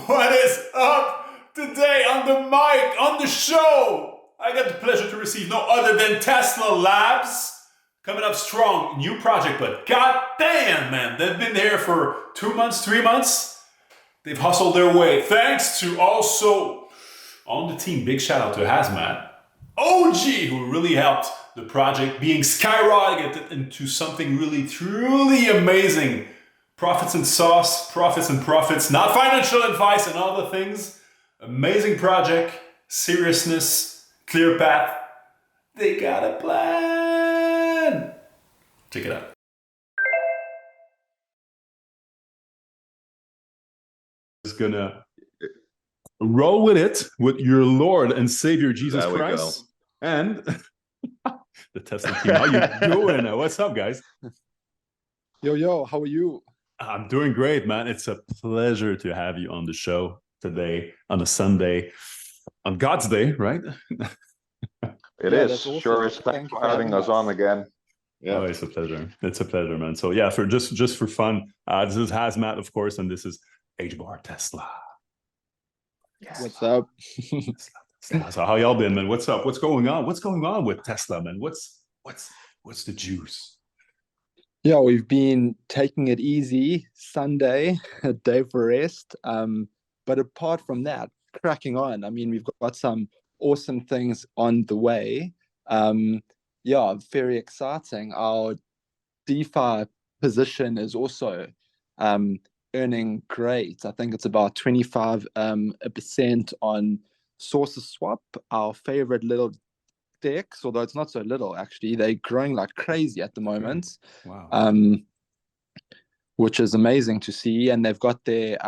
What is up today on the mic, on the show? I got the pleasure to receive no other than Tesla Labs. Coming up strong, new project, but god damn, man, they've been there for 2 months, 3 months. They've hustled their way. Thanks to also on the team, big shout out to Hazmat, OG, who really helped the project being skyrocketed into something really, truly amazing. Profits and sauce, profits and profits, not financial advice and other things. Amazing project, seriousness, clear path. They got a plan. Check it out. Just gonna roll with it with your Lord and Savior Jesus Christ and the Tesla team. How you doing? What's up, guys? Yo, how are you? I'm doing great, man. It's a pleasure to have you on the show today on a Sunday, on God's day, right? It is. Awesome. Sure is. Thanks for having us on again. Yeah. Oh, it's a pleasure. It's a pleasure, man. So yeah, for just for fun, this is Hazmat, of course, and this is H-Bar Tesla. Yes. What's up? So how y'all been, man? What's up? What's going on? What's going on with Tesla, man? What's the juice? Yeah, we've been taking it easy. Sunday, a day for rest. But apart from that, cracking on. I mean, we've got some awesome things on the way. Yeah, very exciting. Our DeFi position is also earning great. I think it's about 25% on Sources Swap, our favorite little DEX, although it's not so little actually. They're growing like crazy at the moment. Wow. Which is amazing to see. And they've got their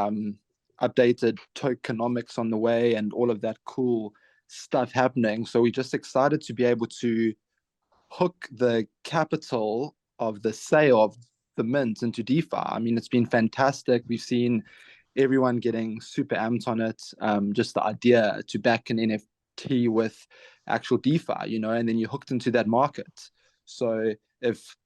updated tokenomics on the way and all of that cool stuff happening. So we're just excited to be able to hook the capital of the sale of the mint into DeFi. I mean, it's been fantastic. We've seen everyone getting super amped on it. Just the idea to back an NFT with actual DeFi, and then you're hooked into that market. So if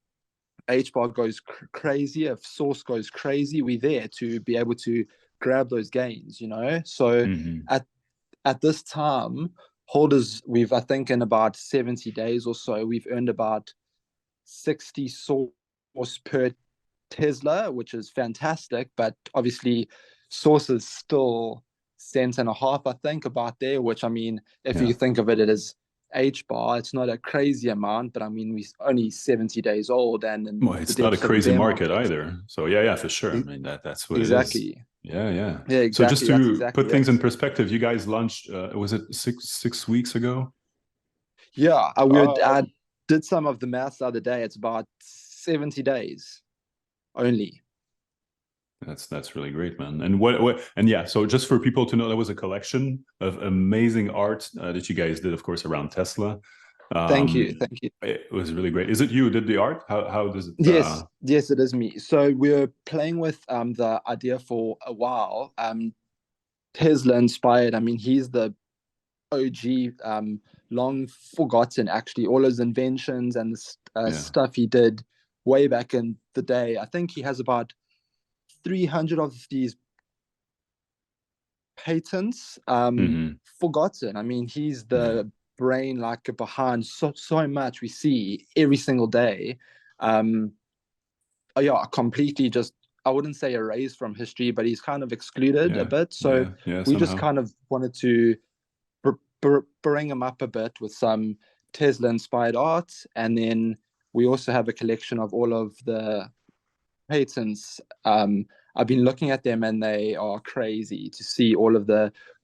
HBAR goes crazy, if Source goes crazy, we're there to be able to grab those gains, So at this time, holders, I think in about 70 days or so, we've earned about 60 Source per Tesla, which is fantastic. But obviously, Source is still cent and a half, I think, about there, which, I mean, if you think of it as HBAR, it's not a crazy amount, but I mean, we're only 70 days old, and well, it's not a crazy market either. So yeah, for sure. I mean, that's what exactly. It is. Yeah, exactly. So just to put things in perspective, you guys launched, was it six weeks ago? Yeah, I did some of the maths the other day. It's about 70 days only. That's really great, man. And so just for people to know, there was a collection of amazing art that you guys did, of course, around Tesla. Thank you. It was really great. Is it you who did the art? How does it? Yes, it is me. So we're playing with the idea for a while. Tesla inspired. I mean, he's the OG, long forgotten actually. All his inventions and the stuff he did way back in the day. I think he has about 300 of these patents forgotten. I mean, he's the brain like behind so much we see every single day. Completely just, I wouldn't say erased from history, but he's kind of excluded a bit. So we just kind of wanted to bring him up a bit with some Tesla inspired art. And then we also have a collection of all of the patents. I've been looking at them and they are crazy to see all of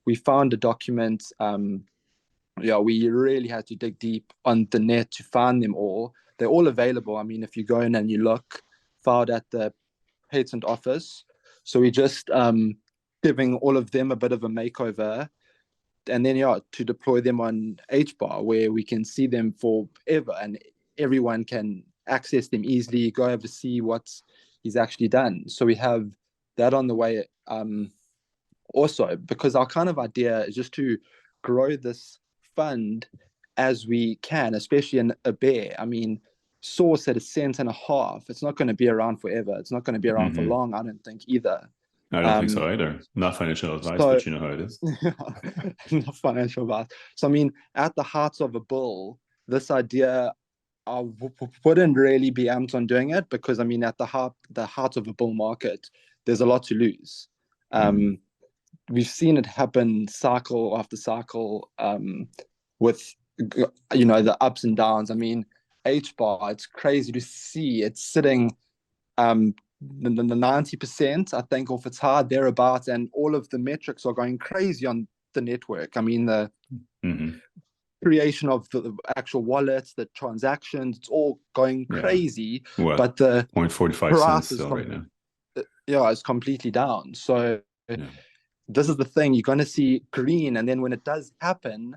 we found a document. We really had to dig deep on the net to find them all. They're all available. I mean, if you go in and you look, filed at the patent office. So we just giving all of them a bit of a makeover, and then to deploy them on HBAR where we can see them forever and everyone can access them easily, go over see what he's actually done. So we have that on the way. Also, because our kind of idea is just to grow this fund as we can, especially in a bear. I mean, Source at a cent and a half, it's not going to be around forever. It's not going to be around for long, I don't think either. I don't think so either. Not financial advice, So but you know how it is. not financial advice. So I mean, at the heart of a bull, this idea I wouldn't really be amped on doing it, because I mean, at the heart of a bull market, there's a lot to lose. We've seen it happen cycle after cycle, with the ups and downs. I mean, H bar, it's crazy to see it's sitting the 90%, I think, off its high thereabouts, and all of the metrics are going crazy on the network. I mean, the creation of the actual wallets, the transactions, it's all going crazy. What? But the 0.45 cents still right now. It's completely down. So this is the thing, you're going to see green, and then when it does happen,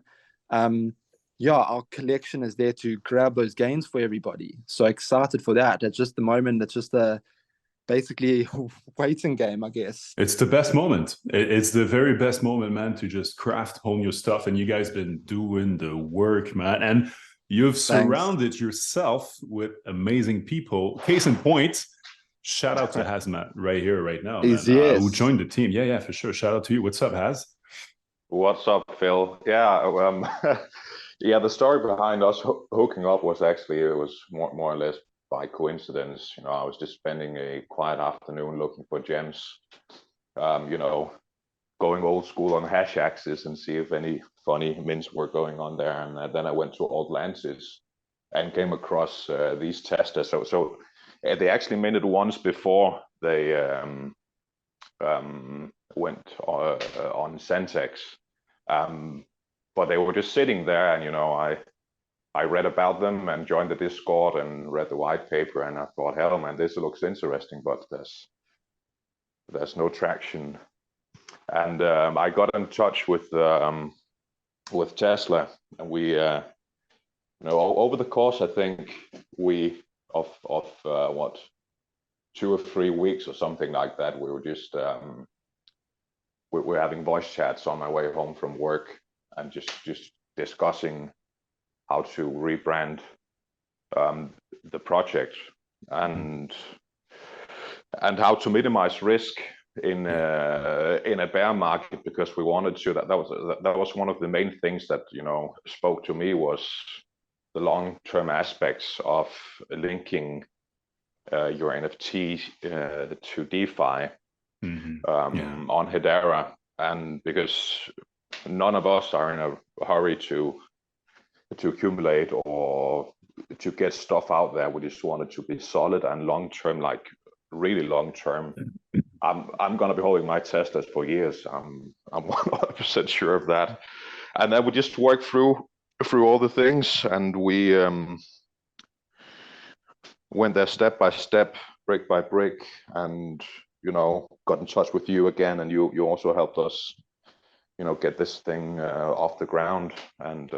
our collection is there to grab those gains for everybody. So excited for that. At just the moment, it's just basically waiting game, I guess. It's the best moment. It's the very best moment, man, to just craft home your stuff. And you guys been doing the work, man. And you've surrounded yourself with amazing people. Case in point, shout out to Hazmat right here, right now, man, who joined the team. Yeah, for sure. Shout out to you. What's up, Haz? What's up, Phil? Yeah, yeah. The story behind us hooking up was actually, it was more or less by coincidence. I was just spending a quiet afternoon looking for gems, going old school on hash axis and see if any funny mints were going on there. And then I went to Atlantis and came across these testers. So they actually minted once before they went on Centex, but they were just sitting there, and I read about them and joined the Discord and read the white paper, and I thought, hell, man, this looks interesting, but there's no traction. And I got in touch with Tesla, and we, over the course, I think of what, 2 or 3 weeks or something like that, we were just we're having voice chats on my way home from work, and just discussing how to rebrand the project and how to minimize risk in a bear market, because we wanted to. That was one of the main things that spoke to me, was the long-term aspects of linking your NFT to DeFi on HEDERA, and because none of us are in a hurry to accumulate or to get stuff out there. We just wanted to be solid and long-term, like really long-term. I'm gonna be holding my testers for years. I'm 100% sure of that. And then we just worked through all the things, and we went there step by step, brick by brick, and got in touch with you again, and you also helped us get this thing off the ground. And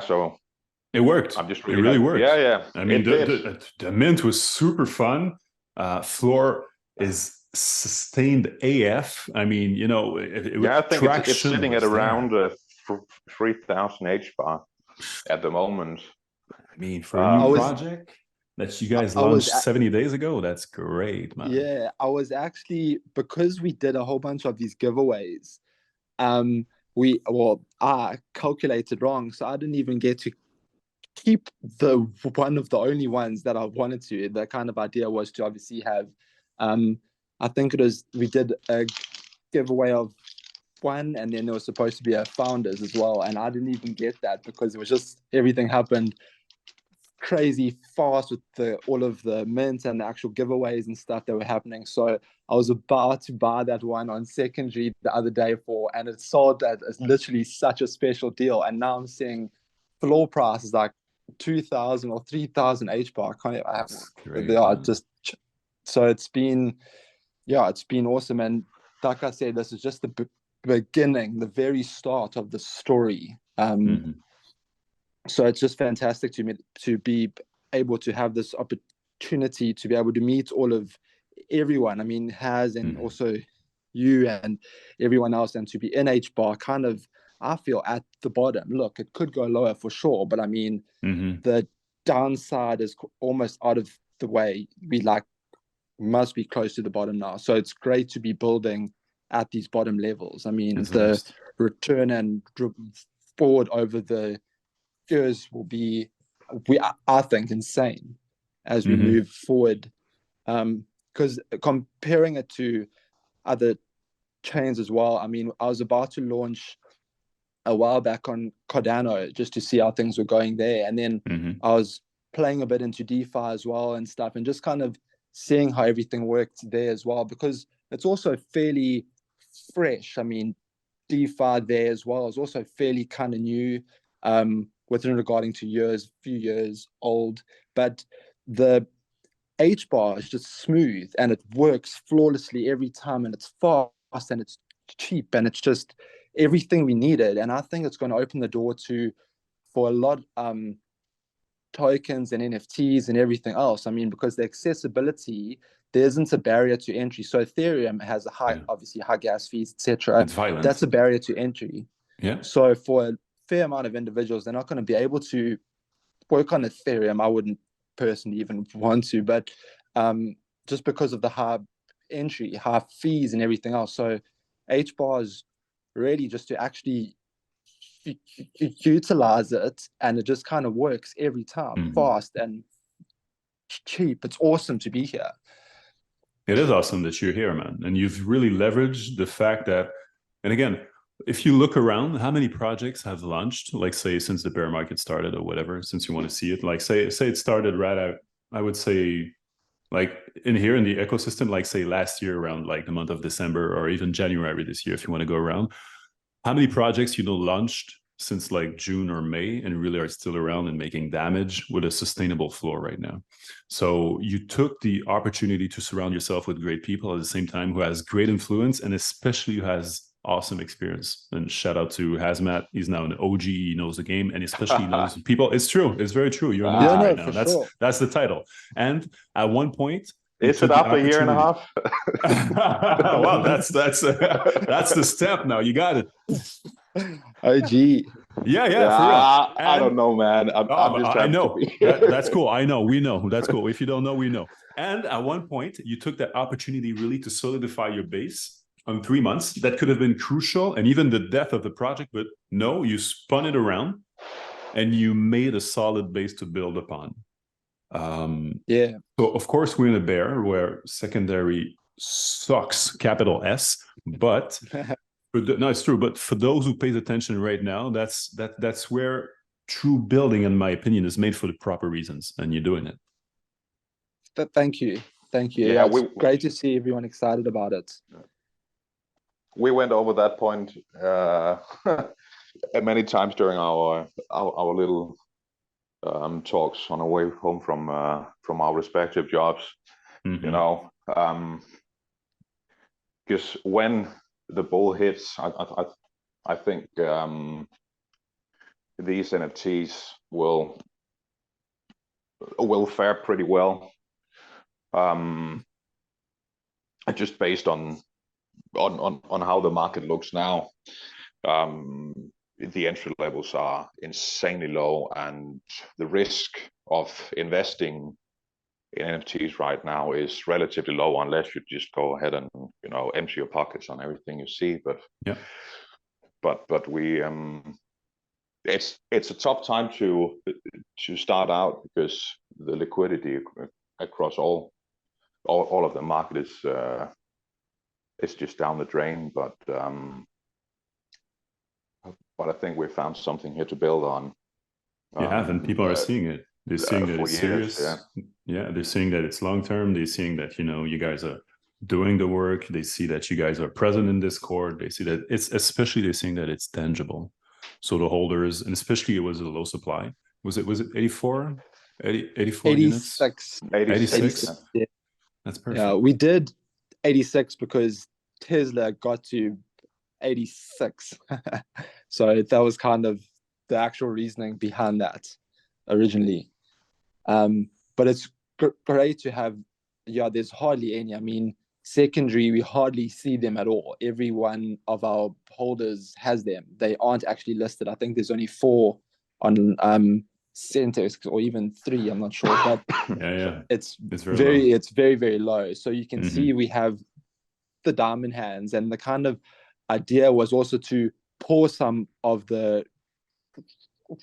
so it worked. I'm just it really worked. Yeah. I mean, the mint was super fun. Floor is sustained AF. I mean, I think it's sitting at around 3,000 H bar at the moment. I mean, for a new project that you guys launched 70 days ago, that's great, man. Yeah, I was actually, because we did a whole bunch of these giveaways, I calculated wrong, so I didn't even get to keep one of the only ones that I wanted to. The kind of idea was to obviously have, I think we did a giveaway of one, and then there was supposed to be a founders as well, and I didn't even get that because it was just, everything happened crazy fast with all of the mints and the actual giveaways and stuff that were happening. So I was about to buy that one on secondary the other day and it sold at literally such a special deal, and now I'm seeing floor prices like 2,000 or 3,000 H bar. So it's been awesome. And like I said, this is just the beginning, the very start of the story. So it's just fantastic to be able to have this opportunity to be able to meet everyone. I mean, and also you and everyone else, and to be in H bar, kind of, I feel, at the bottom. Look, it could go lower for sure, but I mean, the downside is almost out of the way. We must be close to the bottom now. So it's great to be building at these bottom levels. I mean, It's the nice. return and forward over the years will be, I think, insane as we move forward. Because comparing it to other chains as well, I mean, I was about to launch a while back on Cardano just to see how things were going there. And then I was playing a bit into DeFi as well and stuff, and just kind of seeing how everything worked there as well, because it's also fairly fresh. I mean, DeFi there as well is also fairly kind of new, within regarding to few years old, but the H bar is just smooth and it works flawlessly every time, and it's fast and it's cheap and it's just everything we needed. And I think it's going to open the door for a lot tokens and NFTs and everything else. I mean, because the accessibility, there isn't a barrier to entry. So Ethereum has obviously high gas fees, etc. It's violent. That's a barrier to entry. Yeah. So for a fair amount of individuals, they're not going to be able to work on Ethereum. I wouldn't personally even want to, but just because of the high entry, high fees and everything else. So H bar is really just to actually utilize it, and it just kind of works every time, fast and cheap. It's awesome to be here. It is awesome that you're here, man. And you've really leveraged the fact that, and again, if you look around, how many projects have launched, like say since the bear market started or whatever, since you want to see it, like say it started right out, I would say like in here in the ecosystem, like say last year around like the month of December or even January this year, if you want to go around, how many projects, launched since like June or May and really are still around and making damage with a sustainable floor right now? So you took the opportunity to surround yourself with great people at the same time who has great influence and especially who has awesome experience. And shout out to Hazmat. He's now an OG. He knows the game and especially knows people. It's true. It's very true. You're an OG right now. That's the title. And at one point, is it after a year and a half? Well, that's the step now. You got it. OG. Yeah, for real. I don't know, man. I'm just I know. That's cool. I know. We know. That's cool. If you don't know, we know. And at one point, you took that opportunity really to solidify your base on 3 months. That could have been crucial and even the death of the project. But no, you spun it around and you made a solid base to build upon. So, of course, we're in a bear where secondary sucks, capital S, but... No, it's true. But for those who pays attention right now, that's where true building, in my opinion, is made for the proper reasons, and you're doing it. Thank you. Yeah, it's great to see everyone excited about it. We went over that point many times during our little talks on our way home from our respective jobs. Because when the bull hits, I think these NFTs will fare pretty well. Just based on how the market looks now, the entry levels are insanely low, and the risk of investing in NFTs right now is relatively low, unless you just go ahead and empty your pockets on everything you see. But we it's a tough time to start out, because the liquidity across all of the market is just down the drain. But I think we found something here to build on. And people are seeing it. They're seeing that it's serious. They're seeing that it's long term. They're seeing that you guys are doing the work. They see that you guys are present in Discord. They see that they're seeing that it's tangible. So the holders, and especially it was a low supply. Was it 84? 84 units? 86. Yeah. That's perfect. Yeah, we did 86 because Tesla got to 86. So that was kind of the actual reasoning behind that originally. But it's great to have, there's hardly any. I mean, secondary, we hardly see them at all. Every one of our holders has them. They aren't actually listed. I think there's only 4 on Centex or even 3, I'm not sure, but Yeah. it's very low. it's very, very low. So you can Mhm. see we have the diamond hands, and the kind of idea was also to pour some of the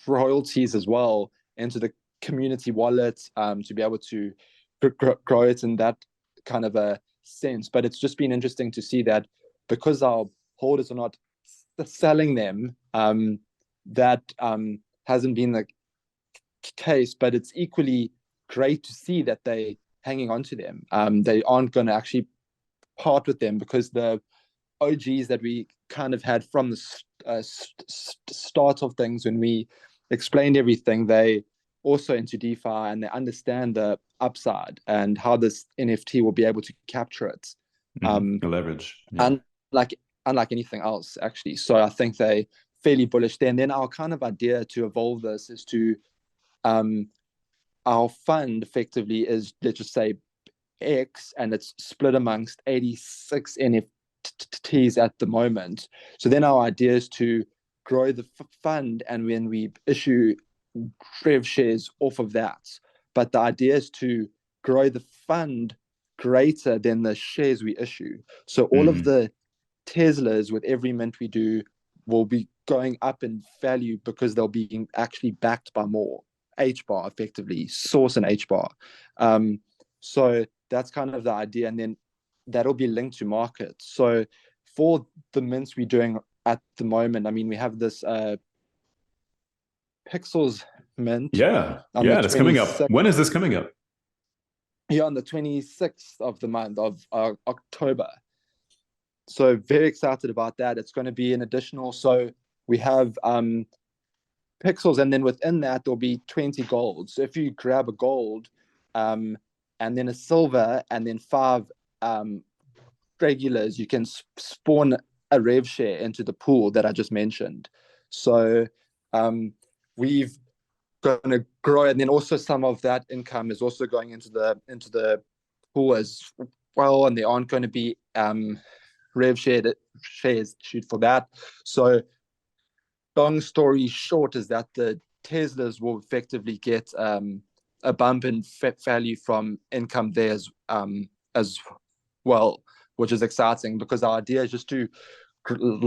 royalties as well into the community wallet, to be able to grow it in that kind of a sense. But it's just been interesting to see that because our holders are not selling them, that hasn't been the case. But it's equally great to see that they hanging on to them. They aren't going to actually part with them, because the OGs that we kind of had from the start of things, when we explained everything, they also into DeFi, and they understand the upside and how this NFT will be able to capture it. The leverage. Yeah. Unlike anything else, actually. So I think they fairly bullish there. And then our kind of idea to evolve this is to, our fund effectively is, let's just say, X, and it's split amongst 86 NFTs at the moment. So then our idea is to grow the fund, and when we issue Rev shares off of that. But the idea is to grow the fund greater than the shares we issue. So all of the Teslas with every mint we do will be going up in value, because they'll be actually backed by more HBAR, effectively, source and HBAR. So that's kind of the idea, and then that'll be linked to market. So for the mints we're doing at the moment, I mean, we have this Pixels mint. Yeah, that's coming up. When is this coming up? Yeah, on the 26th of the month of October. So very excited about that. It's going to be an additional. So we have Pixels, and then within that there'll be 20 gold. So if you grab a gold, and then a silver, and then 5 regulars, you can spawn a rev share into the pool that I just mentioned. So we've going to grow, and then also some of that income is also going into the pool as well, and there aren't going to be rev shares shoot for that. So long story short is that the Teslas will effectively get a bump in value from income there as well, which is exciting, because our idea is just to,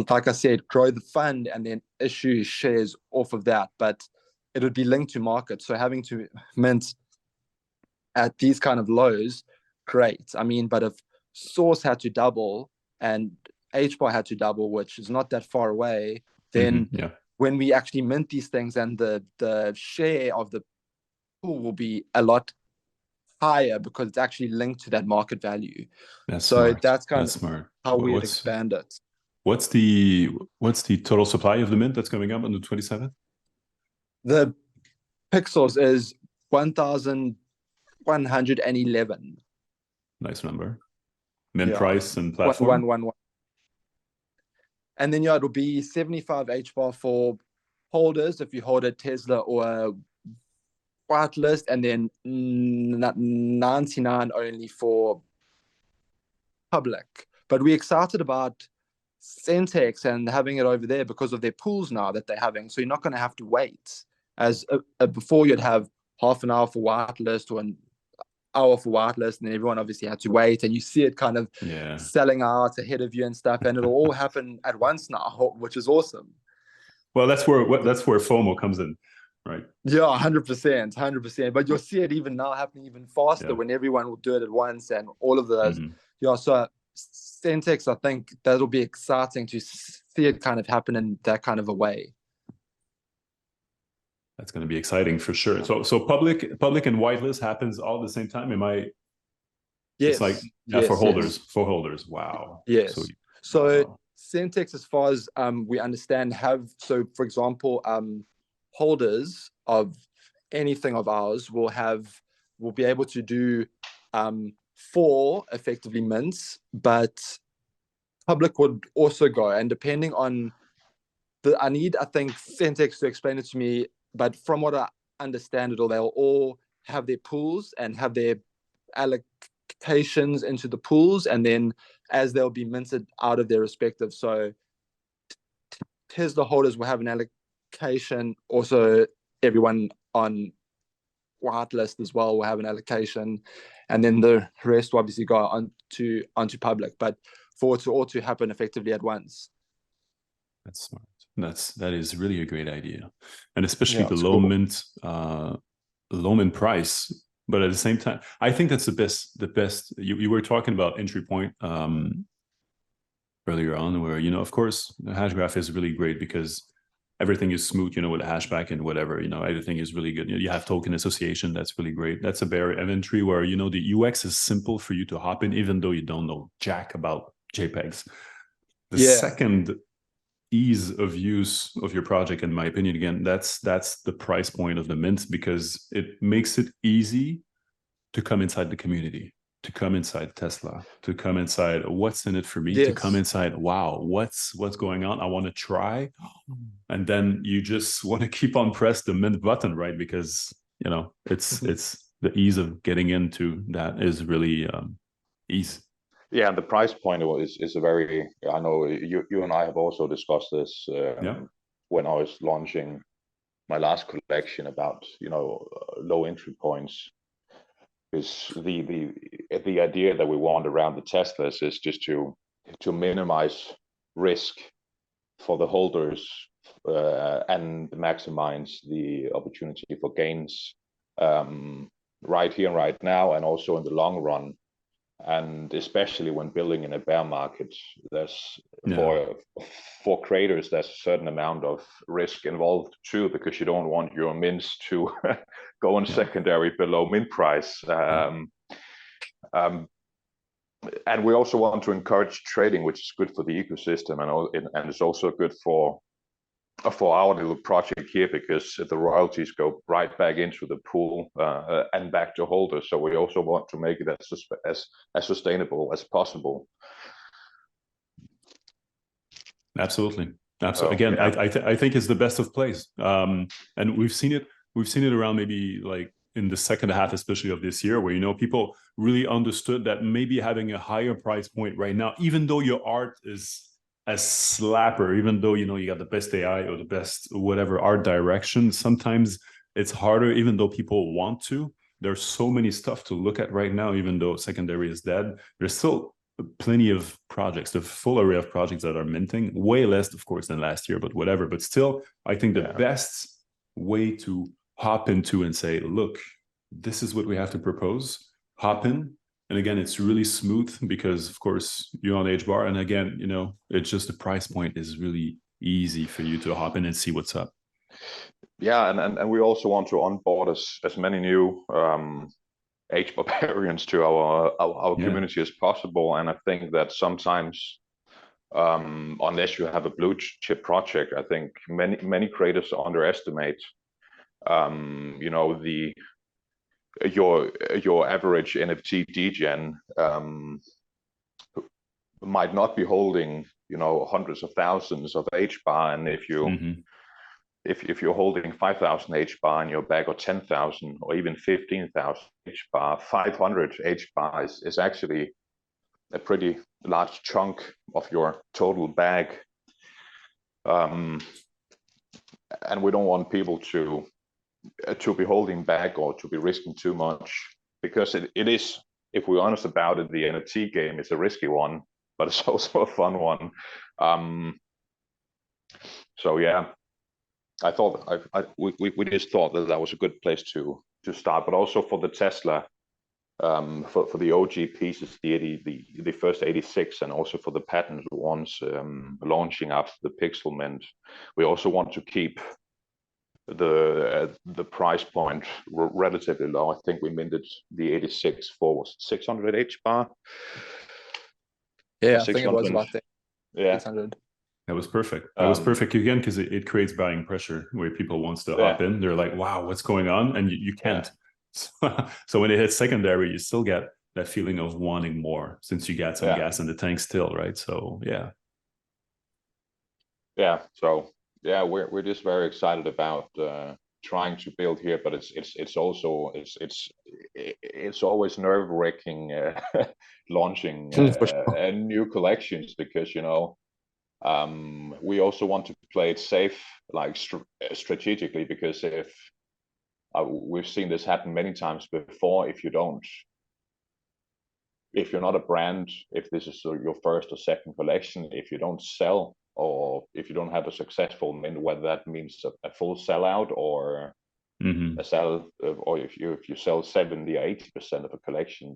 like I said, grow the fund and then issue shares off of that. But it would be linked to market. So having to mint at these kind of lows, great. I mean, but if Source had to double and HBAR had to double, which is not that far away, then when we actually mint these things, and the share of the pool will be a lot higher, because it's actually linked to that market value. That's kind of how we'd expand it. What's the total supply of the mint that's coming up on the 27th? The Pixels is 1,111. Nice number. Mint price and platform. 111. And then it'll be 75 HBAR for holders if you hold a Tesla or a whitelist, and then 99 only for public. But we're excited about Centex and having it over there because of their pools now that they're having. So you're not going to have to wait. As before, you'd have half an hour for whitelist or an hour for whitelist, and then everyone obviously had to wait, and you see it kind of selling out ahead of you and stuff, and it'll all happen at once now, which is awesome. Well, that's where FOMO comes in, right? Yeah, 100%. But you'll see it even now happening even faster when everyone will do it at once, and all of those. So Centex, I think that'll be exciting to see it kind of happen in that kind of a way. That's going to be exciting for sure. So public and whitelist happens all at the same time. Am I? Yes. It's like for holders. For holders. Wow. Yes. So Centex, as far as we understand, for example, holders of anything of ours will be able to do 4 effectively mints, but public would also go, and depending on I think Centex to explain it to me, but from what I understand they'll all have their pools and have their allocations into the pools, and then as they'll be minted out of their respective. So Tesla holders will have an allocation also everyone on whitelist as well will have an allocation, and then the rest will obviously go onto public. But for it to all to happen effectively at once. That's smart. That is really a great idea, and especially Yeah, the it's low cool. low mint price. But at the same time, I think that's the best. The best. You were talking about entry point earlier on, where of course the hash graph is really great because everything is smooth, with hashback and whatever, everything is really good. You have token association, that's really great. That's a barrier of entry where the UX is simple for you to hop in, even though you don't know jack about JPEGs. The second ease of use of your project, in my opinion, again, that's the price point of the mint, because it makes it easy to come inside the community, to come inside Tesla, to come inside what's in it for me, to come inside, wow, what's going on, I want to try. And then you just want to keep on press the mint button, right? Because it's the ease of getting into that is really easy. Yeah, and the price point is a very, I know you and I have also discussed this when I was launching my last collection about low entry points. Is the idea that we want around the Teslas is just to minimize risk for the holders and maximize the opportunity for gains right here and right now, and also in the long run. And especially when building in a bear market, there's for creators, there's a certain amount of risk involved too, because you don't want your mints to go on secondary below mint price. And we also want to encourage trading, which is good for the ecosystem, and it's also good for our little project here, because the royalties go right back into the pool and back to holders. So we also want to make it as sustainable as possible. Absolutely. Again, I think it's the best of plays, and we've seen it around maybe like in the second half, especially of this year, where people really understood that maybe having a higher price point right now, even though your art is a slapper, even though you got the best AI or the best whatever art direction, sometimes it's harder, even though people want to. There's so many stuff to look at right now, even though secondary is dead. There's still plenty of projects, the full array of projects that are minting, way less, of course, than last year, but whatever. But still, I think the best way to hop into and say, look, this is what we have to propose, hop in. And again, it's really smooth because, of course, you're on HBAR. And again, it's just the price point is really easy for you to hop in and see what's up. Yeah, and we also want to onboard as many new HBAR to our community as possible. And I think that sometimes, unless you have a blue chip project, I think many creators underestimate your average NFT degen might not be holding hundreds of thousands of HBAR, and if you're holding 5,000 HBAR in your bag, or 10,000, or even 15,000 HBAR, 500 HBAR is actually a pretty large chunk of your total bag, and we don't want people to be holding back or to be risking too much, because it is, if we're honest about it, the NFT game is a risky one, but it's also a fun one. So yeah, I thought we just thought that was a good place to start, but also for the Tesla, for the OG pieces, the first 86, and also for the patent ones launching after the Pixel Mint, we also want to keep the price point relatively low. I think we minted the 86 for 600 HBAR. Yeah, I think it was about that. Yeah, 600. That was perfect. That was perfect again, because it creates buying pressure where people wants to hop in. They're like, wow, what's going on? And you can't. So when it hits secondary, you still get that feeling of wanting more, since you got some gas in the tank still, right? So yeah. So yeah, we're just very excited about trying to build here, but it's also always nerve-wracking launching new collections, because We also want to play it safe, like strategically, because if we've seen this happen many times before, if you're not a brand, if this is your first or second collection, if you don't sell, or if you don't have a successful mint, whether that means a full sellout or a sell, or if you sell 70 or 80% of a collection,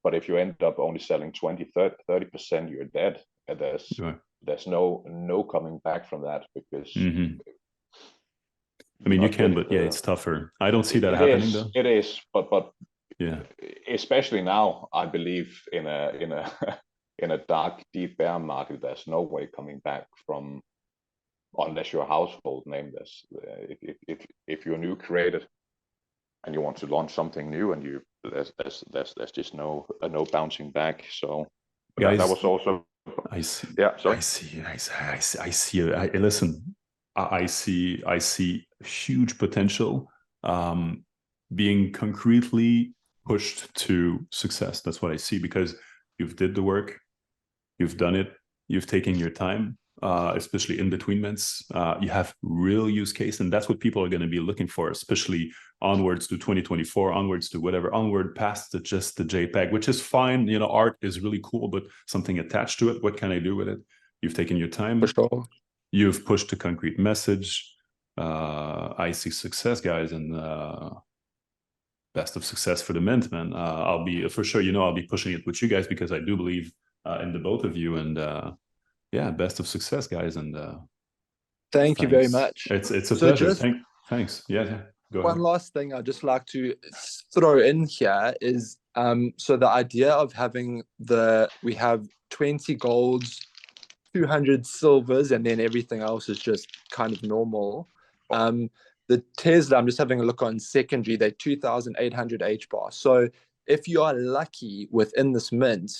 but if you end up only selling 20-30%, you're dead. And there's no coming back from that, because I mean, you can, but yeah, it's tougher. I don't see that happening though. It is, but yeah, especially now, I believe in a dark, deep bear market, there's no way coming back from, unless you're a household name. If you're a new creator and you want to launch something new, and there's just no bouncing back. So guys, that was also. I see. Yeah, sorry. I see. Listen, I see huge potential being concretely pushed to success. That's what I see, because you've did the work, you've done it, you've taken your time, especially in between mints. You have real use case, and that's what people are going to be looking for, especially onwards to 2024, onwards to whatever, onward past just the JPEG, which is fine. You know, art is really cool, but something attached to it. What can I do with it? You've taken your time. For sure. You've pushed a concrete message. I see success, guys, and best of success for the mint, man. I'll be for sure, I'll be pushing it with you guys, because I do believe in the both of you, and yeah, best of success, guys, and thank you very much. It's a pleasure. Thanks. Yeah, go ahead. One last thing I'd just like to throw in here is so the idea of having we have 20 golds, 200 silvers, and then everything else is just kind of normal. The Tesla, I'm just having a look on secondary, they're 2,800 HBAR. So if you are lucky within this mint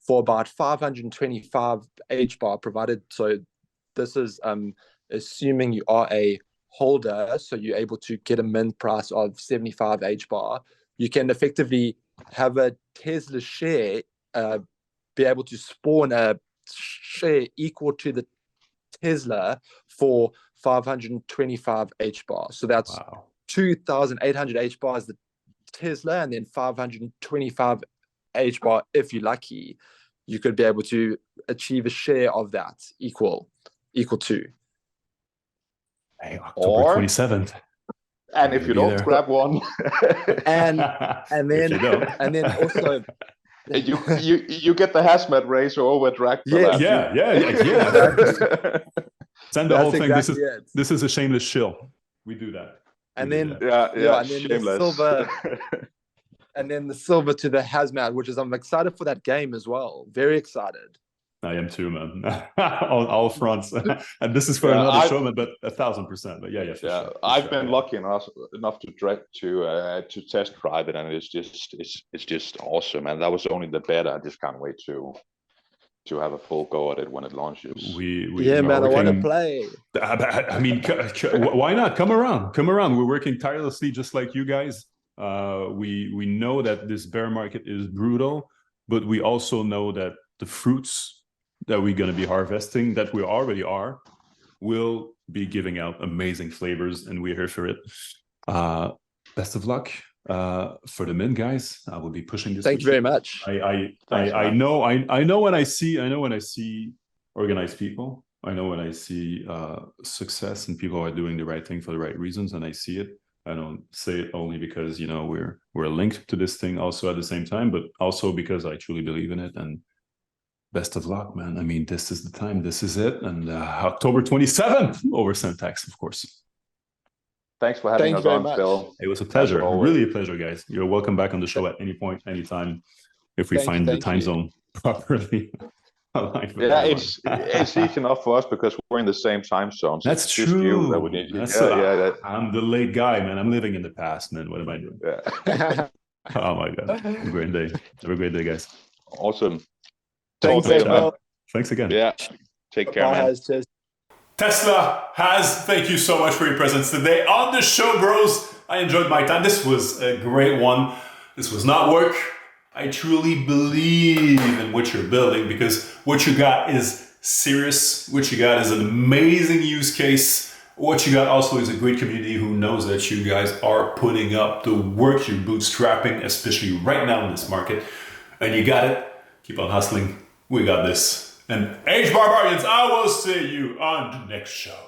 for about 525 HBAR provided, so this is assuming you are a holder, so you're able to get a mint price of 75 HBAR, you can effectively have a Tesla share, be able to spawn a share equal to the Tesla for 525 HBAR. So that's 2,800 HBAR is the Tesla, and then 525 HBAR, if you're lucky, you could be able to achieve a share of that equal to. Hey, October 27th. And if you don't grab one, and then also you get the hazmat race over drag. Yeah. Send the whole thing. Exactly this is a shameless shill. We do that. And then shameless. And then the silver to the hazmat, which is, I'm excited for that game as well. Very excited. I am too, man. on all fronts. And this is for another show, man, but 1,000%. But yeah. Sure, I've been lucky enough to test drive it, and it's just awesome. And that was only the beta. I just can't wait to have a full go at it when it launches. Man, I want to play. I mean, why not? Come around. We're working tirelessly, just like you guys. We know that this bear market is brutal, but we also know that the fruits that we're going to be harvesting, that we already are, will be giving out amazing flavors, and we're here for it. Best of luck for the mint, guys. I will be pushing this. Thank you very much. I know when I see organized people. I know when I see success and people are doing the right thing for the right reasons, and I see it. I don't say it only because we're linked to this thing also at the same time, but also because I truly believe in it. And best of luck, man. I mean, this is the time. This is it. And October 27th over Syntax, of course. Thanks for having us on, Phil. It was a pleasure. Really a pleasure, guys. You're welcome back on the show at any point, anytime, if we find the time zone properly. Yeah, it's easy enough for us because we're in the same time zone. So that's true. I'm the late guy, man. I'm living in the past, man. What am I doing? Yeah. Oh my God. Have a great day. Have a great day, guys. Awesome. Thanks again. Yeah. Take care, man. Tesla Has, thank you so much for your presence today on the show, bros. I enjoyed my time. This was a great one. This was not work. I truly believe in what you're building, because what you got is serious. What you got is an amazing use case. What you got also is a great community who knows that you guys are putting up the work, you're bootstrapping, especially right now in this market. And you got it. Keep on hustling. We got this. And Barbarians, I will see you on the next show.